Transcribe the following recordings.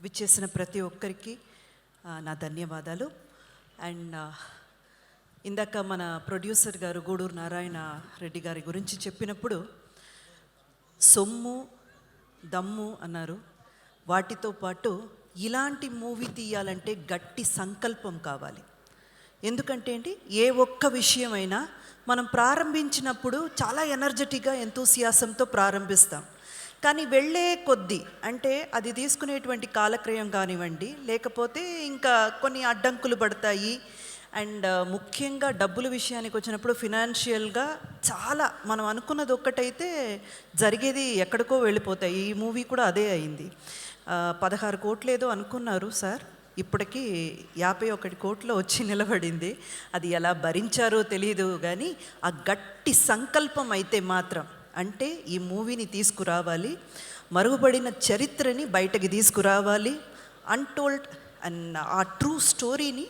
విచ్చేసిన ప్రతి ఒక్కరికి నా ధన్యవాదాలు. అండ్ ఇందాక మన ప్రొడ్యూసర్ గారు గూడూరు నారాయణ రెడ్డి గారి గురించి చెప్పినప్పుడు సొమ్ము దమ్ము అన్నారు. వాటితో పాటు ఇలాంటి మూవీ తీయాలంటే గట్టి సంకల్పం కావాలి. ఎందుకంటే ఏంటి, ఏ ఒక్క విషయమైనా మనం ప్రారంభించినప్పుడు చాలా ఎనర్జెటిక్గా ఎంతూసియాసంతో ప్రారంభిస్తాం. కానీ వెళ్ళే కొద్దీ అంటే అది తీసుకునేటువంటి కాలక్రయం కానివ్వండి, లేకపోతే ఇంకా కొన్ని అడ్డంకులు పడతాయి. అండ్ ముఖ్యంగా డబ్బుల విషయానికి వచ్చినప్పుడు ఫినాన్షియల్గా చాలా మనం అనుకున్నది ఒక్కటైతే జరిగేది ఎక్కడికో వెళ్ళిపోతాయి. ఈ మూవీ కూడా అదే అయింది. 16 కోట్లు ఏదో అనుకున్నారు సార్, ఇప్పటికీ 51 కోట్లు వచ్చి నిలబడింది. అది ఎలా భరించారో తెలియదు, కానీ ఆ గట్టి సంకల్పం అయితే మాత్రం, అంటే ఈ మూవీని తీసుకురావాలి, మరుగుపడిన చరిత్రని బయటకి తీసుకురావాలి, అన్టోల్డ్ అండ్ ఆ ట్రూ స్టోరీని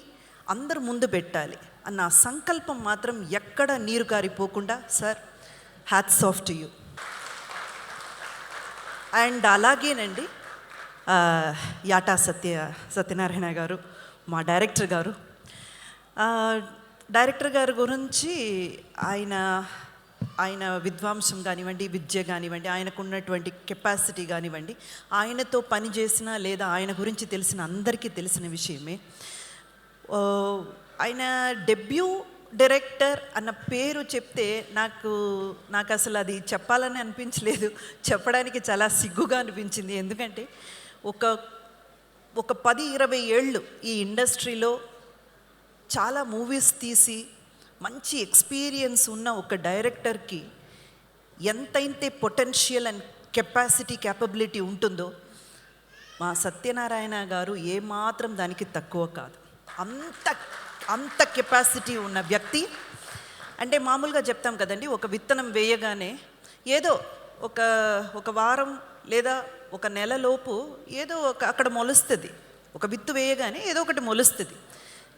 అందరు ముందు పెట్టాలి అన్న సంకల్పం మాత్రం ఎక్కడ నీరు కారిపోకుండా, sir hats off to you. And అలాగేనండి యాటా సత్యనారాయణ గారు, మా డైరెక్టర్ గారు గురించి ఆయన విద్వాంసం కానివ్వండి, విద్య కానివ్వండి, ఆయనకు ఉన్నటువంటి కెపాసిటీ కానివ్వండి, ఆయనతో పనిచేసిన లేదా ఆయన గురించి తెలిసిన అందరికీ తెలిసిన విషయమే. ఆయన డెబ్యూ డైరెక్టర్ అన్న పేరు చెప్తే నాకు అసలు అది చెప్పాలని అనిపించలేదు, చెప్పడానికి చాలా సిగ్గుగా అనిపించింది. ఎందుకంటే ఒక 10-20 ఏళ్ళు ఈ ఇండస్ట్రీలో చాలా మూవీస్ తీసి మంచి ఎక్స్పీరియన్స్ ఉన్న ఒక డైరెక్టర్కి ఎంతైతే పొటెన్షియల్ అండ్ క్యాపబిలిటీ ఉంటుందో మా సత్యనారాయణ గారు ఏమాత్రం దానికి తక్కువ కాదు. అంత కెపాసిటీ ఉన్న వ్యక్తి. అంటే మామూలుగా చెప్తాం కదండి, ఒక విత్తనం వేయగానే ఏదో ఒక వారం లేదా ఒక నెలలోపు ఏదో అక్కడ మొలుస్తుంది. ఒక విత్తు వేయగానే ఏదో ఒకటి మొలుస్తుంది.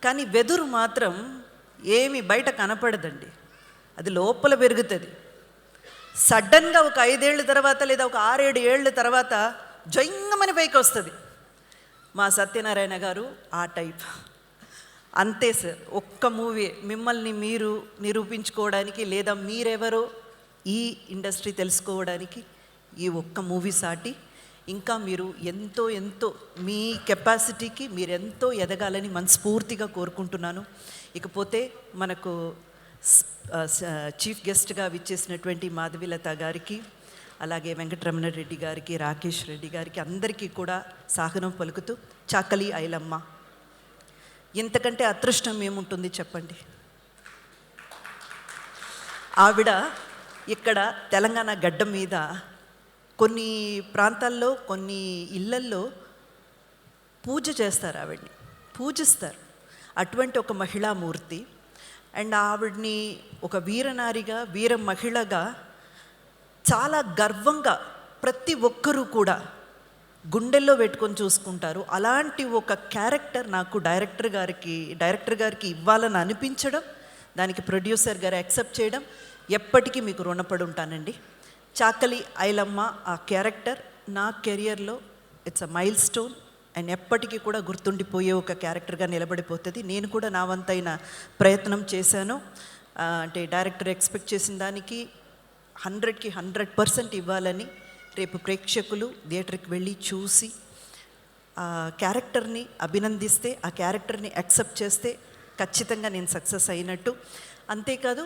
కానీ వెదురు మాత్రం ఏమి బయట కనపడదండి, అది లోపల పెరుగుతుంది. సడన్గా ఒక 5 ఏళ్ళ తర్వాత లేదా ఒక 6-7 ఏళ్ళ తర్వాత జంగమని పైకి వస్తుంది. మా సత్యనారాయణ గారు ఆ టైప్. అంతే సార్, ఒక్క మూవీ మిమ్మల్ని మీరు నిరూపించుకోవడానికి లేదా మీరెవరో ఈ ఇండస్ట్రీ తెలుసుకోవడానికి ఈ ఒక్క మూవీ సాటి. ఇంకా మీరు ఎంతో మీ కెపాసిటీకి మీరు ఎంతో ఎదగాలని మనస్ఫూర్తిగా కోరుకుంటున్నాను. ఇకపోతే మనకు చీఫ్ గెస్ట్గా విచ్చేసినటువంటి మాధవీలత గారికి, అలాగే వెంకటరమణ రెడ్డి గారికి, రాకేష్ రెడ్డి గారికి, అందరికీ కూడా సాగనం పలుకుతూ, చాకలి ఐలమ్మ ఇంతకంటే అదృష్టం ఏముంటుంది చెప్పండి. ఆవిడ ఇక్కడ తెలంగాణ గడ్డ మీద కొన్ని ప్రాంతాల్లో కొన్ని ఇళ్ళల్లో పూజ చేస్తారు, ఆవిడ్ని పూజిస్తారు. అటువంటి ఒక మహిళామూర్తి. అండ్ ఆవిడ్ని ఒక వీరనారిగా, వీర మహిళగా చాలా గర్వంగా ప్రతి ఒక్కరూ కూడా గుండెల్లో పెట్టుకొని చూసుకుంటారు. అలాంటి ఒక క్యారెక్టర్ నాకు డైరెక్టర్ గారికి ఇవ్వాలని అనిపించడం, దానికి ప్రొడ్యూసర్ గారు యాక్సెప్ట్ చేయడం, ఎప్పటికీ మీకు రుణపడి ఉంటానండి. చాకలి ఐలమ్మ ఆ క్యారెక్టర్ నా కెరియర్లో it's a mile stone and ఎప్పటికీ కూడా గుర్తుండిపోయే ఒక క్యారెక్టర్గా నిలబడిపోతుంది. నేను కూడా నా వంతైన ప్రయత్నం చేశాను. అంటే డైరెక్టర్ ఎక్స్పెక్ట్ చేసిన దానికి 100కి 100% ఇవ్వాలని. రేపు ప్రేక్షకులు థియేటర్కి వెళ్ళి చూసి ఆ క్యారెక్టర్ని అభినందిస్తే, ఆ క్యారెక్టర్ని యాక్సెప్ట్ చేస్తే ఖచ్చితంగా నేను సక్సెస్ అయినట్టు. అంతేకాదు,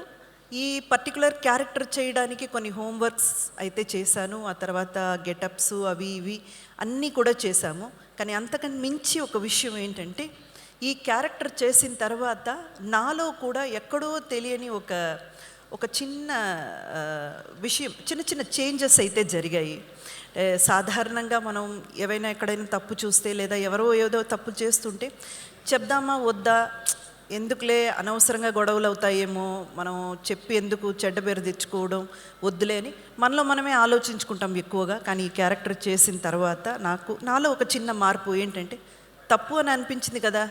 ఈ పర్టికులర్ క్యారెక్టర్ చేయడానికి కొన్ని హోంవర్క్స్ అయితే చేశాను. ఆ తర్వాత గెటప్స్ అవి ఇవి అన్నీ కూడా చేశాము. కానీ అంతకన్నా మించి ఒక విషయం ఏంటంటే, ఈ క్యారెక్టర్ చేసిన తర్వాత నాలో కూడా ఎక్కడో తెలియని ఒక చిన్న విషయం, చిన్న చేంజెస్ అయితే జరిగాయి. సాధారణంగా మనం ఏవైనా ఎక్కడైనా తప్పు చూస్తే లేదా ఎవరో ఏదో తప్పు చేస్తుంటే చెప్దామా వద్దా, ఎందుకులే అనవసరంగా గొడవలు అవుతాయేమో, మనం చెప్పి ఎందుకు చెడ్డ పేరు తెచ్చుకోవడం, వద్దులే అని మనలో మనమే ఆలోచించుకుంటాం ఎక్కువగా. కానీ ఈ క్యారెక్టర్ చేసిన తర్వాత నాలో ఒక చిన్న మార్పు ఏంటంటే, తప్పు అని అనిపించింది కదా,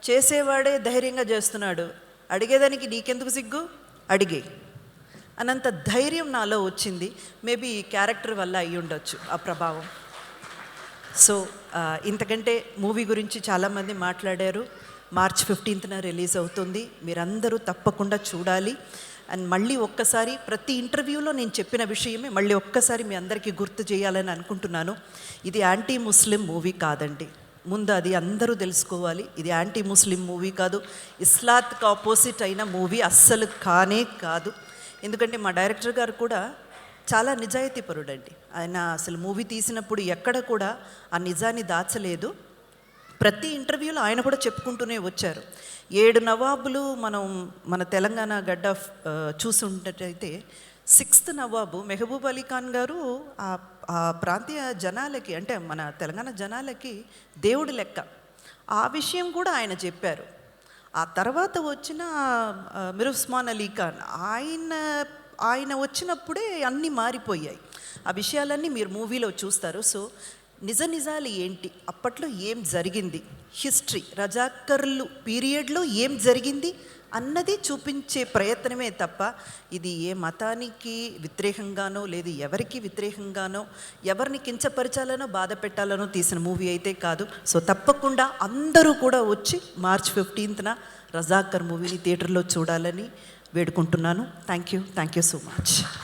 చేసేవాడే ధైర్యంగా చేస్తున్నాడు, అడిగేదానికి నీకెందుకు సిగ్గు, అడిగే అనంత ధైర్యం నాలో వచ్చింది. మేబీ ఈ క్యారెక్టర్ వల్ల అయ్యి ఉండొచ్చు ఆ ప్రభావం. సో ఇంతకంటే మూవీ గురించి చాలామంది మాట్లాడారు. మార్చ్ 15న రిలీజ్ అవుతుంది. మీరందరూ తప్పకుండా చూడాలి. అండ్ మళ్ళీ ఒక్కసారి ప్రతి ఇంటర్వ్యూలో నేను చెప్పిన విషయమే మళ్ళీ ఒక్కసారి మీ అందరికీ గుర్తు చేయాలని అనుకుంటున్నాను. ఇది యాంటీ ముస్లిం మూవీ కాదండి. ముందు అది అందరూ తెలుసుకోవాలి. ఇది యాంటీ ముస్లిం మూవీ కాదు, ఇస్లాత్కి ఆపోజిట్ అయిన మూవీ అస్సలు కానే కాదు. ఎందుకంటే మా డైరెక్టర్ గారు కూడా చాలా నిజాయితీపరుడండి. ఆయన అసలు మూవీ తీసినప్పుడు ఎక్కడ కూడా ఆ నిజాన్ని దాచలేదు. ప్రతి ఇంటర్వ్యూలో ఆయన కూడా చెప్పుకుంటూనే వచ్చారు. 7 నవాబులు మన తెలంగాణ గడ్డ చూసుంటట్టయితే 6th నవాబు మెహబూబ్ అలీ ఖాన్ గారు ఆ ప్రాంతీయ జనాలకి, అంటే మన తెలంగాణ జనాలకి దేవుడి లెక్క. ఆ విషయం కూడా ఆయన చెప్పారు. ఆ తర్వాత వచ్చిన మీర్ ఉస్మాన్ అలీ ఖాన్ ఆయన వచ్చినప్పుడే అన్నీ మారిపోయాయి. ఆ విషయాలన్నీ మీరు మూవీలో చూస్తారు. సో నిజాలు ఏంటి, అప్పట్లో ఏం జరిగింది, హిస్టరీ రజాకర్లు పీరియడ్లో ఏం జరిగింది అన్నది చూపించే ప్రయత్నమే తప్ప ఇది ఏ మతానికి వ్యతిరేకంగానో లేదు ఎవరికి వ్యతిరేకంగానో ఎవరిని కించపరచాలనో బాధ పెట్టాలనో తీసిన మూవీ అయితే కాదు. సో తప్పకుండా అందరూ కూడా వచ్చి మార్చ్ 15న రజాకర్ మూవీని థియేటర్లో చూడాలని వేడుకుంటున్నాను. Thank you so much.